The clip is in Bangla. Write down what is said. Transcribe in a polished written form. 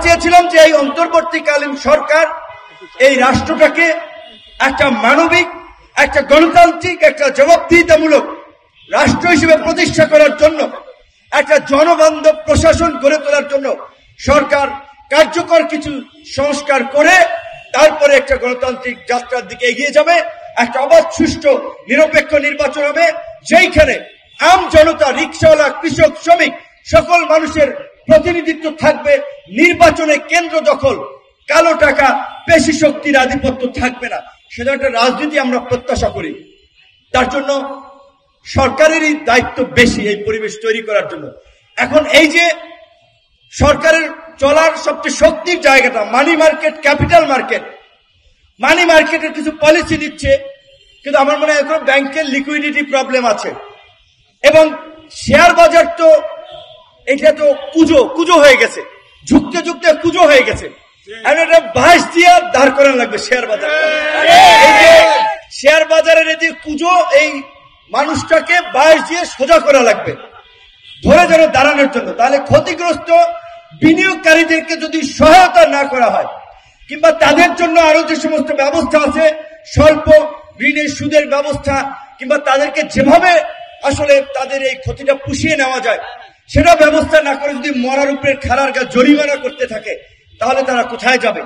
চেয়েছিলাম যে এই অন্তর্বর্তীকালীন সরকার এই রাষ্ট্রটাকে একটা মানবিক, একটা গণতান্ত্রিক, একটা জবাবদিহিতামূলক রাষ্ট্র হিসেবে প্রতিষ্ঠা করার জন্য, একটা জনবান্ধব প্রশাসন গড়ে তোলার জন্য সরকার কার্যকর কিছু সংস্কার করে তারপরে একটা গণতান্ত্রিক যাত্রার দিকে এগিয়ে যাবে। একটা অবাধ, সুষ্ঠু, নিরপেক্ষ নির্বাচন হবে, যেইখানে আম জনতা, রিকশাওয়ালা, কৃষক, শ্রমিক সকল মানুষের প্রতিনিধিত্ব থাকবে। নির্বাচনে কেন্দ্র দখল, কালো টাকা, পেশি শক্তির আধিপত্য থাকবে না। সেটা একটা রাজনীতি আমরা প্রত্যাশা করি। তার জন্য সরকারেরই দায়িত্ব বেশি এই পরিবেশ তৈরি করার জন্য। এখন এই যে সরকারের চলার সবচেয়ে শক্তির জায়গাটা মানি মার্কেট, ক্যাপিটাল মার্কেট, মানি মার্কেটের কিছু পলিসি দিচ্ছে, কিন্তু আমার মনে হয় এখন ব্যাংকের লিকুইডিটি প্রবলেম আছে। এবং শেয়ার বাজার তো এটা তো কুজো হয়ে গেছে, ঝুঁকতে ঝুঁকতে কুজো হয়ে গেছে। এখন এটা বাঁশ দিয়ে দাঁড় করানো লাগবে শেয়ার বাজার। এই যে শেয়ার বাজারের এই যে কুজো, এই মানুষটাকে বাঁশ দিয়ে সোজা করা লাগবে ধরে ধরে দাঁড়ানোর জন্য। তাহলে ক্ষতিগ্রস্ত বিনিয়োগকারীদেরকে যদি সহায়তা না করা হয়, কিংবা তাদের জন্য আরো যে সমস্ত ব্যবস্থা আছে, স্বল্প ঋণের সুদের ব্যবস্থা, কিংবা তাদেরকে যেভাবে আসলে তাদের এই ক্ষতিটা পুষিয়ে নেওয়া যায় সেটা ব্যবস্থা না করে যদি মরার উপরে খাড়ার গা জরিমানা করতে থাকে, তাহলে তারা কোথায় যাবে?